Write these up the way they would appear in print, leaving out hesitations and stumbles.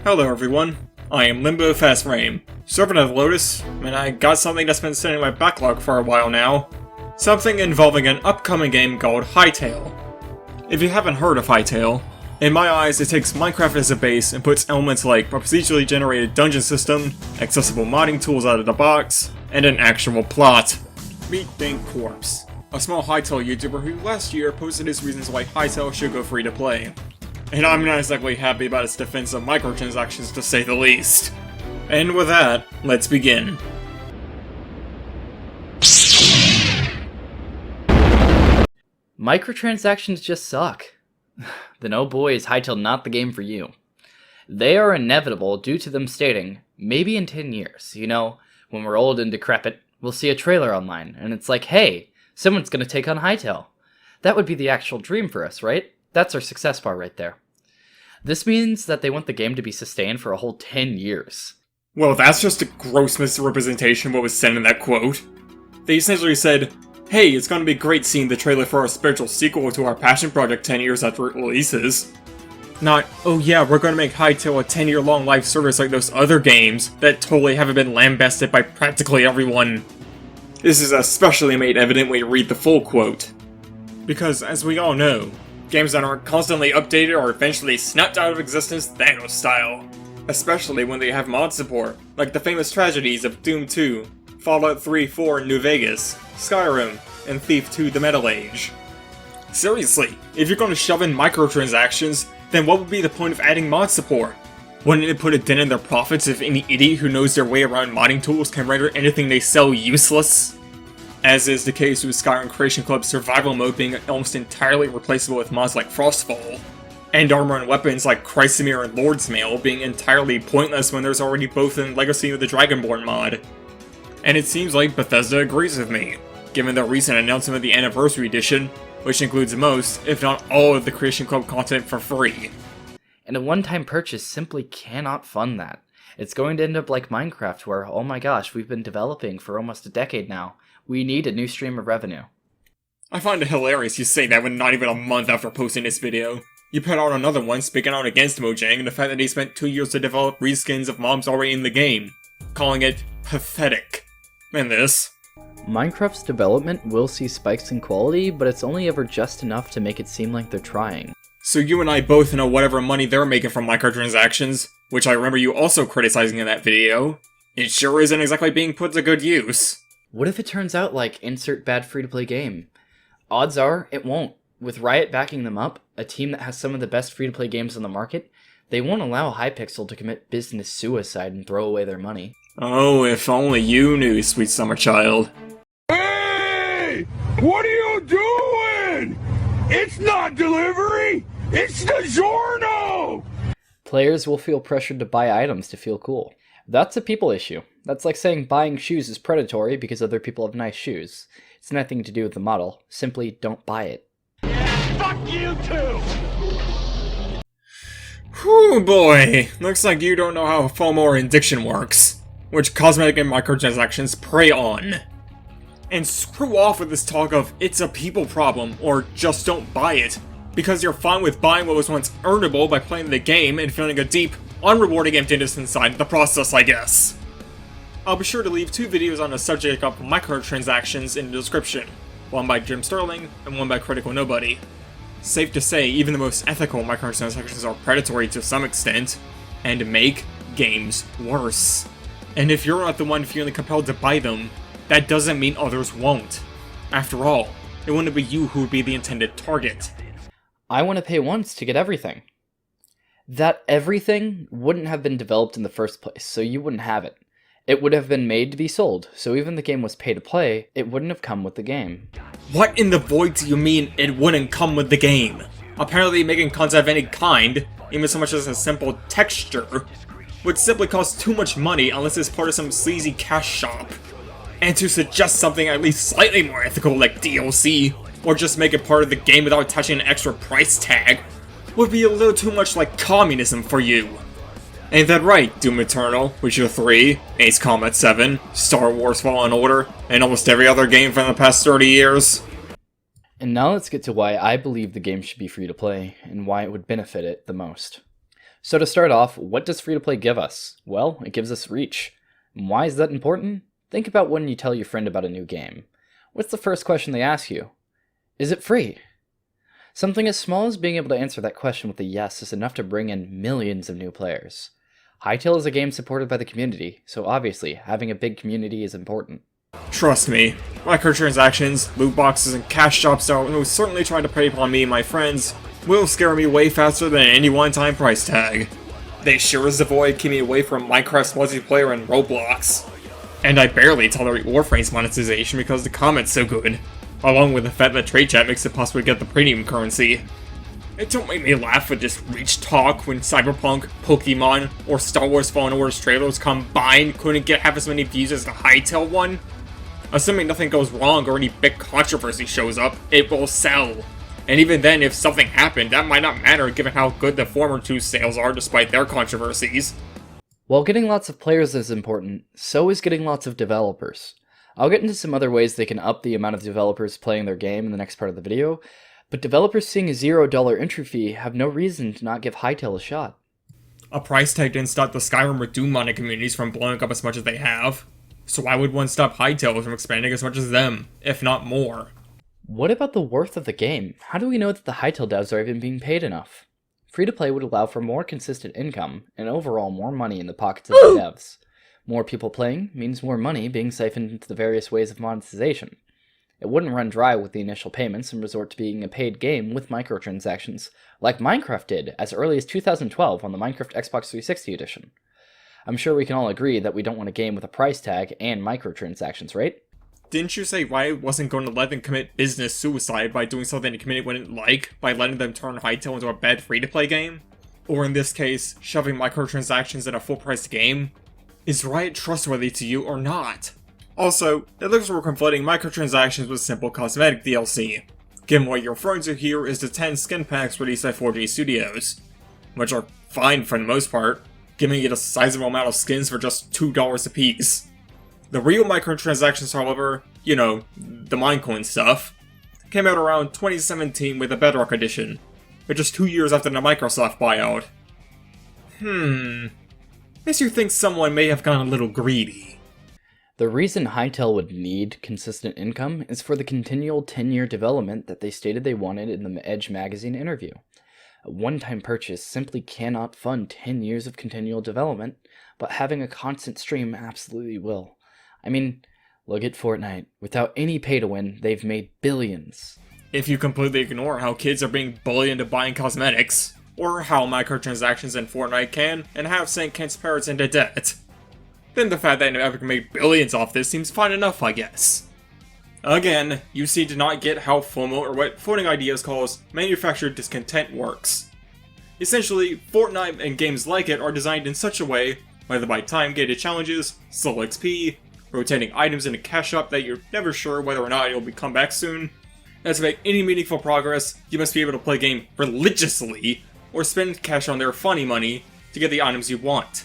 Hello everyone, I am Limbo Fazframe, servant of Lotus, and I got something that's been sitting in my backlog for a while now. Something involving an upcoming game called Hytale. If you haven't heard of Hytale, in my eyes it takes Minecraft as a base and puts elements like a procedurally generated dungeon system, accessible modding tools out of the box, and an actual plot. Meet Dank, a small Hytale YouTuber who last year posted his reasons why Hytale should go free to play. And I'm not exactly happy about its defense of microtransactions to say the least. And with that, let's begin. Microtransactions just suck. Then oh boy is Hytale not the game for you. They are inevitable due to them stating, maybe in 10 years, when we're old and decrepit, we'll see a trailer online, and it's like, hey, someone's gonna take on Hytale. That would be the actual dream for us, right? That's our success bar right there. This means that they want the game to be sustained for a whole 10 years. Well, that's just a gross misrepresentation of what was said in that quote. They essentially said, hey, it's gonna be great seeing the trailer for our spiritual sequel to our passion project 10 years after it releases. Not, oh yeah, we're gonna make Hytale a 10-year-long live service like those other games that totally haven't been lambasted by practically everyone. This is especially made evident when you read the full quote. Because, as we all know, games that aren't constantly updated are eventually snapped out of existence Thanos style. Especially when they have mod support, like the famous tragedies of Doom 2, Fallout 3, 4 New Vegas, Skyrim, and Thief 2 The Metal Age. Seriously, if you're gonna shove in microtransactions, then what would be the point of adding mod support? Wouldn't it put a dent in their profits if any idiot who knows their way around modding tools can render anything they sell useless? As is the case with Skyrim Creation Club's survival mode being almost entirely replaceable with mods like Frostfall, and armor and weapons like Chrysamere and Lord's Mail being entirely pointless when there's already both in Legacy of the Dragonborn mod. And it seems like Bethesda agrees with me, given their recent announcement of the Anniversary Edition, which includes most, if not all, of the Creation Club content for free. And a one-time purchase simply cannot fund that. It's going to end up like Minecraft where, oh my gosh, we've been developing for almost a decade now. We need a new stream of revenue. I find it hilarious you say that when not even a month after posting this video. You put out another one speaking out against Mojang and the fact that he spent 2 years to develop reskins of mobs already in the game, calling it pathetic. And this? Minecraft's development will see spikes in quality, but it's only ever just enough to make it seem like they're trying. So you and I both know whatever money they're making from microtransactions, which I remember you also criticizing in that video, it sure isn't exactly being put to good use. What if it turns out like insert bad free-to-play game? Odds are, it won't. With Riot backing them up, a team that has some of the best free-to-play games on the market, they won't allow Hypixel to commit business suicide and throw away their money. Oh, if only you knew, sweet summer child. Hey! What are you doing? It's not delivery! It's DiGiorno! Players will feel pressured to buy items to feel cool. That's a people issue. That's like saying buying shoes is predatory because other people have nice shoes. It's nothing to do with the model. Simply don't buy it. Yeah, fuck you too! Whew boy, looks like you don't know how FOMO or addiction works, which cosmetic and microtransactions prey on. And screw off with this talk of it's a people problem or just don't buy it, because you're fine with buying what was once earnable by playing the game and feeling a deep, unrewarding emptiness inside the process, I guess. I'll be sure to leave 2 videos on the subject of microtransactions in the description, one by Jim Sterling and one by Critical Nobody. Safe to say, even the most ethical microtransactions are predatory to some extent, and make games worse. And if you're not the one feeling compelled to buy them, that doesn't mean others won't. After all, it wouldn't be you who would be the intended target. I want to pay once to get everything. That everything wouldn't have been developed in the first place, so you wouldn't have it. It would have been made to be sold, so even the game was pay to play, it wouldn't have come with the game. What in the void do you mean it wouldn't come with the game? Apparently making content of any kind, even so much as a simple texture, would simply cost too much money unless it's part of some sleazy cash shop. And to suggest something at least slightly more ethical like DLC, or just make it part of the game without attaching an extra price tag, would be a little too much like communism for you. Ain't that right, Doom Eternal, Witcher 3, Ace Combat 7, Star Wars Fallen Order, and almost every other game from the past 30 years? And now let's get to why I believe the game should be free to play, and why it would benefit it the most. So to start off, what does free-to-play give us? Well, it gives us reach. And why is that important? Think about when you tell your friend about a new game. What's the first question they ask you? Is it free? Something as small as being able to answer that question with a yes is enough to bring in millions of new players. Hytale is a game supported by the community, so obviously, having a big community is important. Trust me, microtransactions, loot boxes, and cash shops that will certainly try to prey upon me and my friends will scare me way faster than any one-time price tag. They sure as avoid keep me away from Minecraft's multiplayer and Roblox. And I barely tolerate Warframe's monetization because the comment's so good, along with the fact that trade chat makes it possible to get the premium currency. It don't make me laugh with this reach talk when Cyberpunk, Pokemon, or Star Wars Fallen Order's trailers combined couldn't get half as many views as the Hytale one. Assuming nothing goes wrong or any big controversy shows up, it will sell. And even then, if something happened, that might not matter given how good the former two sales are despite their controversies. While getting lots of players is important, so is getting lots of developers. I'll get into some other ways they can up the amount of developers playing their game in the next part of the video, but developers seeing a $0 entry fee have no reason to not give Hytale a shot. A price tag didn't stop the Skyrim or Doom modding communities from blowing up as much as they have. So why would one stop Hytale from expanding as much as them, if not more? What about the worth of the game? How do we know that the Hytale devs are even being paid enough? Free-to-play would allow for more consistent income, and overall more money in the pockets of the devs. More people playing means more money being siphoned into the various ways of monetization. It wouldn't run dry with the initial payments and resort to being a paid game with microtransactions, like Minecraft did as early as 2012 on the Minecraft Xbox 360 edition. I'm sure we can all agree that we don't want a game with a price tag and microtransactions, right? Didn't you say Riot wasn't going to let them commit business suicide by doing something the community wouldn't like, by letting them turn Hytale into a bad free-to-play game? Or in this case, shoving microtransactions in a full-priced game? Is Riot trustworthy to you or not? Also, it looks like we're conflating microtransactions with simple cosmetic DLC, given what you're referring to here is the 10 skin packs released by 4G Studios, which are fine for the most part, giving you a sizable amount of skins for just $2 a piece. The real microtransactions, however, you know, the Minecoin stuff, came out around 2017 with the Bedrock Edition, but just 2 years after the Microsoft buyout. Makes you think someone may have gone a little greedy. The reason Hytale would need consistent income is for the continual 10-year development that they stated they wanted in the Edge magazine interview. A one-time purchase simply cannot fund 10 years of continual development, but having a constant stream absolutely will. I mean, look at Fortnite. Without any pay-to-win, they've made billions. If you completely ignore how kids are being bullied into buying cosmetics, or how microtransactions in Fortnite can and have sent Kent's parents into debt, then the fact that Epic made billions off this seems fine enough, I guess. Again, you seem to not get how FOMO, or what Floating Ideas calls manufactured discontent, works. Essentially, Fortnite and games like it are designed in such a way, whether by time-gated challenges, slow XP, rotating items in a cash shop that you're never sure whether or not it'll come back soon, that to make any meaningful progress, you must be able to play a game religiously, or spend cash on their funny money to get the items you want.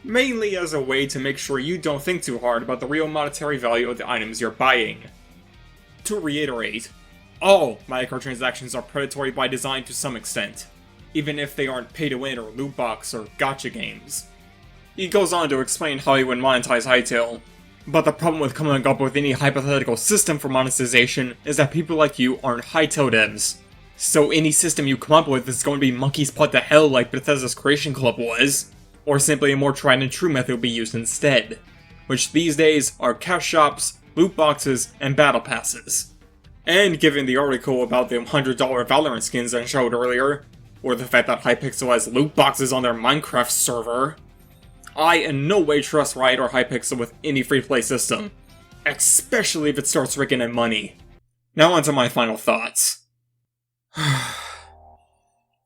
Mainly as a way to make sure you don't think too hard about the real monetary value of the items you're buying. To reiterate, all microtransactions are predatory by design to some extent, even if they aren't pay-to-win or loot box or gacha games. He goes on to explain how he would monetize Hytale, but the problem with coming up with any hypothetical system for monetization is that people like you aren't Hytale devs. So any system you come up with is going to be monkey's paw to hell like Bethesda's Creation Club was, or simply a more tried and true method will be used instead, which these days are cash shops, loot boxes, and battle passes. And given the article about the $100 Valorant skins I showed earlier, or the fact that Hypixel has loot boxes on their Minecraft server, I in no way trust Riot or Hypixel with any free-to-play system, especially if it starts raking in money. Now onto my final thoughts.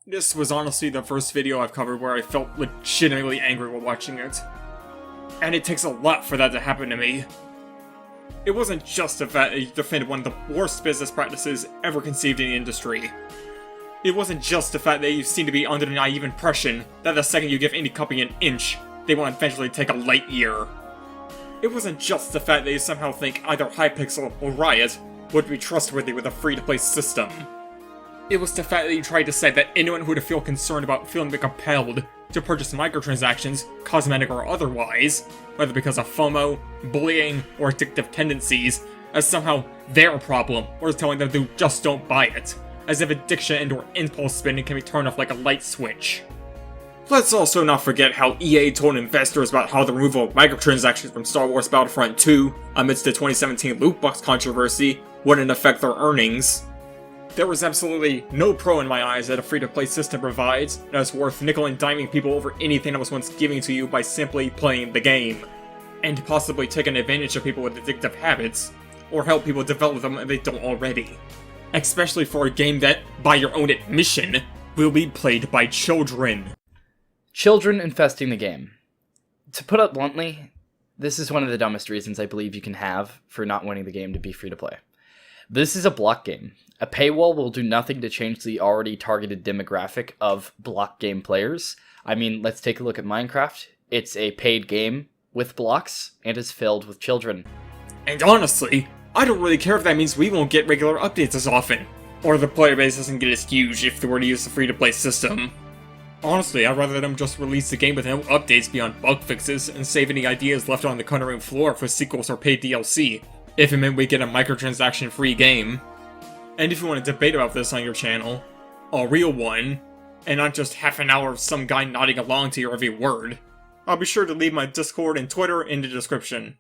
This was honestly the first video I've covered where I felt legitimately angry while watching it. And it takes a lot for that to happen to me. It wasn't just the fact that he defended one of the worst business practices ever conceived in the industry. It wasn't just the fact that you seem to be under the naive impression that the second you give any company an inch, they will eventually take a light year. It wasn't just the fact that you somehow think either Hypixel or Riot would be trustworthy with a free-to-play system. It was the fact that you tried to say that anyone who would feel concerned about feeling compelled to purchase microtransactions, cosmetic or otherwise, whether because of FOMO, bullying, or addictive tendencies, as somehow their problem, or is telling them to just don't buy it, as if addiction and/or impulse spending can be turned off like a light switch. Let's also not forget how EA told investors about how the removal of microtransactions from Star Wars Battlefront 2, amidst the 2017 loot box controversy, wouldn't affect their earnings. There was absolutely no pro in my eyes that a free-to-play system provides that is worth nickel and diming people over anything that was once given to you by simply playing the game, and possibly taking advantage of people with addictive habits, or help people develop them if they don't already. Especially for a game that, by your own admission, will be played by children. Children infesting the game. To put it bluntly, this is one of the dumbest reasons I believe you can have for not wanting the game to be free to play. This is a block game. A paywall will do nothing to change the already targeted demographic of block game players. I mean, let's take a look at Minecraft. It's a paid game with blocks and is filled with children. And honestly, I don't really care if that means we won't get regular updates as often, or the player base doesn't get as huge if they were to use the free-to-play system. Honestly, I'd rather them just release the game with no updates beyond bug fixes and save any ideas left on the cutting room floor for sequels or paid DLC, if it meant we get a microtransaction-free game. And if you want to debate about this on your channel, a real one, and not just half an hour of some guy nodding along to your every word, I'll be sure to leave my Discord and Twitter in the description.